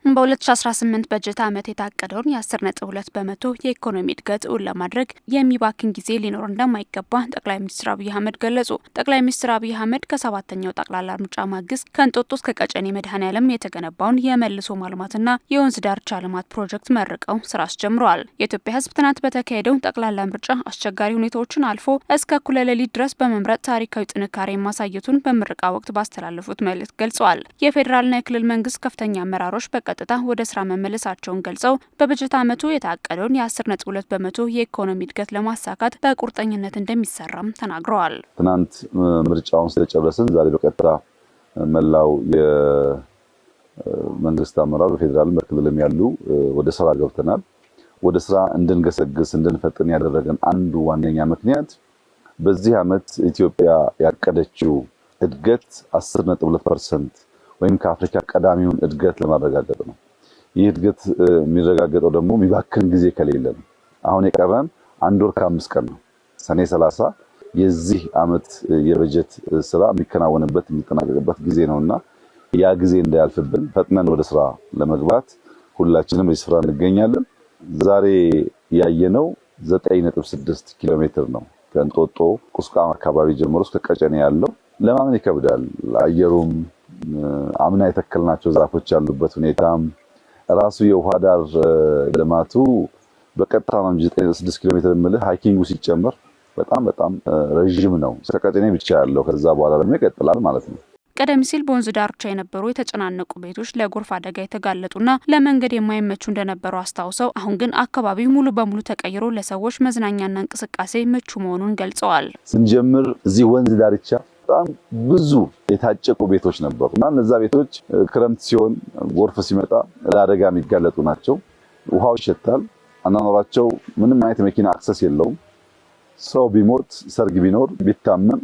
በ2018 በጀት ዓመት የታቀደውን የ10.2 በመቶ የኢኮኖሚ እድገት እውን ለማድረግ የሚባክን ጊዜ ሊኖር እንደማይገባ ጠቅላይ ሚኒስትር አብይ አህመድ ገለጹ። ጠቅላይ ሚኒስትር አብይ አህመድ ከ7ኛው ጠቅላላ ምርጫ ማግስት ከእንጦጦ እስከ ቀጨኔ መድኃኔዓለም የተገነባውን የመልሶ ማልማትና የወንዝ ዳርቻ ልማት ፕሮጀክት መርቀው ስራ አስጀምረዋል። የኢትዮጵያ ሕዝብ ትናንት በተካሄደው ጠቅላላ ምርጫ አስቸጋሪ ሁኔታዎችን አልፎ እስከ እኩለ ሌሊት ድረስ በመምረጥ ታሪካዊ ጥንካሬ ማሳየቱን በምርቃ ወቅት ባስተላለፉት መልእክት ገልጸዋል። የፌዴራልና የክልል መንግስት ከፍተኛ አመራሮች ቀጥታ ወደ ስራ መመለሳቸውን ገልጸው በበጀት ዓመቱ የታቀደውን የ10.2 በመቶ የኢኮኖሚ እድገት ለማሳካት በቁርጠኝነት እንደሚሰራም ተናግረዋል። ትናንት ምርጫውን ስለጨረስን ዛሬ በቀጥታ መላው የመንግስት አመራር በፌዴራልም በክልልም ያሉ ወደ ስራ ገብተናል። ወደ ስራ እንድንገሰግስ እንድንፈጥን ያደረገን አንዱ ዋነኛ ምክንያት በዚህ ዓመት ኢትዮጵያ ያቀደችው እድገት 10.2% ወይም ከአፍሪካ ቀዳሚውን እድገት ለማረጋገጥ ነው። ይህ እድገት የሚረጋገጠው ደግሞ የሚባክን ጊዜ ከሌለ ነው። አሁን የቀረን 1 ወር ከ5 ቀን ነው። ሰኔ 30 የዚህ ዓመት የበጀት ስራ የሚከናወንበት የሚጠናቀቅበት ጊዜ ነውና ያ ጊዜ እንዳያልፍብን ፈጥነን ወደ ስራ ለመግባት ሁላችንም በዚህ ስራ እንገኛለን። ዛሬ ያየነው 9.6 ኪሎ ሜትር ነው። ከእንጦጦ ቁስቋም አካባቢ ጀምሮ እስከ ቀጨኔ ያለው ለማመን ይከብዳል። አየሩም አምና የተከልናቸው ዛፎች ያሉበት ሁኔታም ራሱ የውሃ ዳር ልማቱ በቀጥታ 9.6 ኪሎ ሜትር ምልህ ሃይኪንጉ ሲጨመር በጣም ረጅም ነው። እስከ ቀጨኔ ብቻ ያለው ከዛ በኋላ ደግሞ ይቀጥላል ማለት ነው። ቀደም ሲል በወንዝ ዳርቻ የነበሩ የተጨናነቁ ቤቶች ለጎርፍ አደጋ የተጋለጡና ለመንገድ የማይመቹ እንደነበሩ አስታውሰው አሁን ግን አካባቢው ሙሉ በሙሉ ተቀይሮ ለሰዎች መዝናኛና እንቅስቃሴ ምቹ መሆኑን ገልጸዋል። ስንጀምር እዚህ ወንዝ ዳርቻ በጣም ብዙ የታጨቁ ቤቶች ነበሩ እና እነዛ ቤቶች ክረምት ሲሆን ጎርፍ ሲመጣ ለአደጋ የሚጋለጡ ናቸው። ውሃው ይሸታል። አናኖራቸው ምንም አይነት መኪና አክሰስ የለውም። ሰው ቢሞት ሰርግ ቢኖር ቢታመም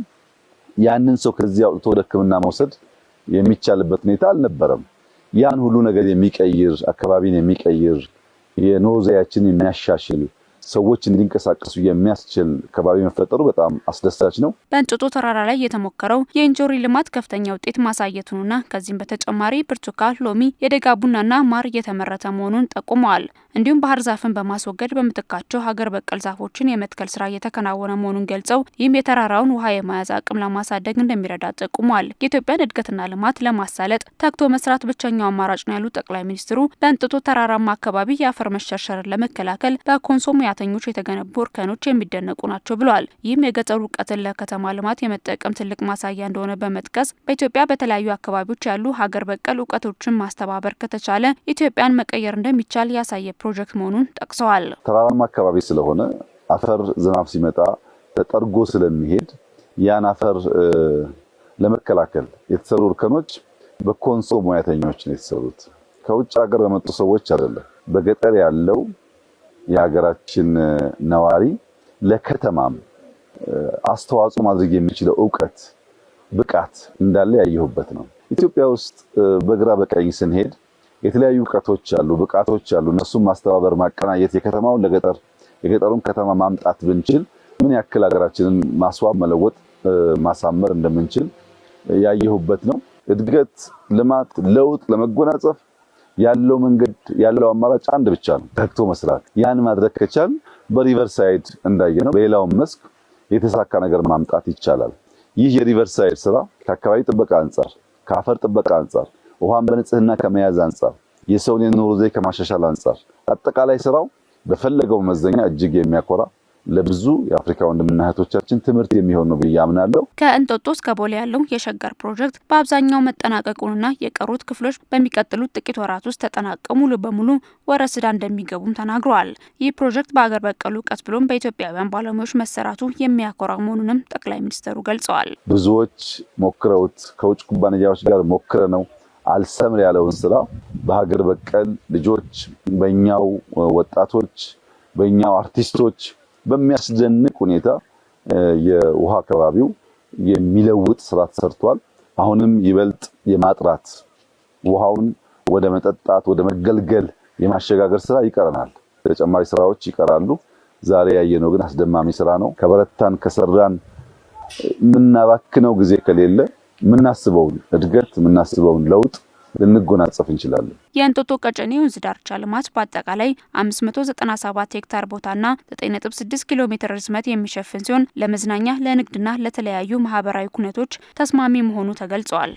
ያንን ሰው ከዚህ አውጥቶ ወደ ሕክምና መውሰድ የሚቻልበት ሁኔታ አልነበረም። ያን ሁሉ ነገር የሚቀይር አካባቢን የሚቀይር የኑሮ ዘይቤያችንን የሚያሻሽል ሰዎች እንዲንቀሳቀሱ የሚያስችል ከባቢ መፈጠሩ በጣም አስደሳች ነው። በእንጦጦ ተራራ ላይ የተሞከረው የእንጆሪ ልማት ከፍተኛ ውጤት ማሳየቱንና ከዚህም በተጨማሪ ብርቱካን፣ ሎሚ፣ የደጋ ቡናና ማር እየተመረተ መሆኑን ጠቁመዋል። እንዲሁም ባህር ዛፍን በማስወገድ በምትካቸው ሀገር በቀል ዛፎችን የመትከል ስራ እየተከናወነ መሆኑን ገልጸው ይህም የተራራውን ውሃ የመያዝ አቅም ለማሳደግ እንደሚረዳ ጠቁመዋል። የኢትዮጵያን እድገትና ልማት ለማሳለጥ ተግቶ መስራት ብቸኛው አማራጭ ነው ያሉት ጠቅላይ ሚኒስትሩ በእንጦጦ ተራራማ አካባቢ የአፈር መሸርሸርን ለመከላከል በኮንሶ ሙያተኞች የተገነቡ እርከኖች የሚደነቁ ናቸው ብለዋል። ይህም የገጠሩ እውቀትን ለከተማ ልማት የመጠቀም ትልቅ ማሳያ እንደሆነ በመጥቀስ በኢትዮጵያ በተለያዩ አካባቢዎች ያሉ ሀገር በቀል እውቀቶችን ማስተባበር ከተቻለ ኢትዮጵያን መቀየር እንደሚቻል ያሳየ ፕሮጀክት መሆኑን ጠቅሰዋል። ተራራማ አካባቢ ስለሆነ አፈር ዝናብ ሲመጣ ተጠርጎ ስለሚሄድ ያን አፈር ለመከላከል የተሰሩ እርከኖች በኮንሶ ሙያተኞች ነው የተሰሩት። ከውጭ ሀገር በመጡ ሰዎች አይደለም። በገጠር ያለው የሀገራችን ነዋሪ ለከተማም አስተዋጽኦ ማድረግ የሚችለው ዕውቀት ብቃት እንዳለ ያየሁበት ነው። ኢትዮጵያ ውስጥ በግራ በቀኝ ስንሄድ የተለያዩ ዕውቀቶች አሉ፣ ብቃቶች አሉ። እነሱም ማስተባበር፣ ማቀናየት የከተማውን ለገጠር የገጠሩን ከተማ ማምጣት ብንችል ምን ያክል ሀገራችንን ማስዋብ፣ መለወጥ፣ ማሳመር እንደምንችል ያየሁበት ነው። እድገት፣ ልማት፣ ለውጥ ለመጎናጸፍ ያለው መንገድ ያለው አማራጭ አንድ ብቻ ነው፣ ተግቶ መስራት። ያን ማድረግ ከቻል በሪቨርሳይድ እንዳየነው በሌላውም መስክ የተሳካ ነገር ማምጣት ይቻላል። ይህ የሪቨርሳይድ ስራ ከአካባቢ ጥበቃ አንጻር፣ ከአፈር ጥበቃ አንጻር፣ ውሃን በንጽህና ከመያዝ አንጻር፣ የሰውን የኑሮ ዘዬ ከማሻሻል አንጻር አጠቃላይ ስራው በፈለገው መመዘኛ እጅግ የሚያኮራ ለብዙ የአፍሪካ ወንድምና እህቶቻችን ትምህርት የሚሆን ነው ብዬ አምናለሁ። ከእንጦጦ እስከ ቦሌ ያለው የሸገር ፕሮጀክት በአብዛኛው መጠናቀቁንና የቀሩት ክፍሎች በሚቀጥሉት ጥቂት ወራት ውስጥ ተጠናቀው ሙሉ በሙሉ ወደ ስራ እንደሚገቡም ተናግረዋል። ይህ ፕሮጀክት በአገር በቀሉ እውቀት ብሎም በኢትዮጵያውያን ባለሙያዎች መሰራቱ የሚያኮራ መሆኑንም ጠቅላይ ሚኒስትሩ ገልጸዋል። ብዙዎች ሞክረውት ከውጭ ኩባንያዎች ጋር ሞክረ ነው አልሰምር ያለውን ስራ በሀገር በቀል ልጆች፣ በእኛው ወጣቶች፣ በእኛው አርቲስቶች በሚያስደንቅ ሁኔታ የውሃ አካባቢው የሚለውጥ ስራ ተሰርቷል። አሁንም ይበልጥ የማጥራት ውሃውን ወደ መጠጣት ወደ መገልገል የማሸጋገር ስራ ይቀረናል። ተጨማሪ ስራዎች ይቀራሉ። ዛሬ ያየነው ግን አስደማሚ ስራ ነው። ከበረታን ከሰራን የምናባክነው ጊዜ ከሌለ የምናስበውን እድገት የምናስበውን ለውጥ ልንጎናጸፍ እንችላለን። የእንጦጦ ቀጨኔ ወንዝ ዳርቻ ልማት በአጠቃላይ 597 ሄክታር ቦታና 9.6 ኪሎ ሜትር ርዝመት የሚሸፍን ሲሆን ለመዝናኛ፣ ለንግድና ለተለያዩ ማህበራዊ ኩነቶች ተስማሚ መሆኑ ተገልጿል።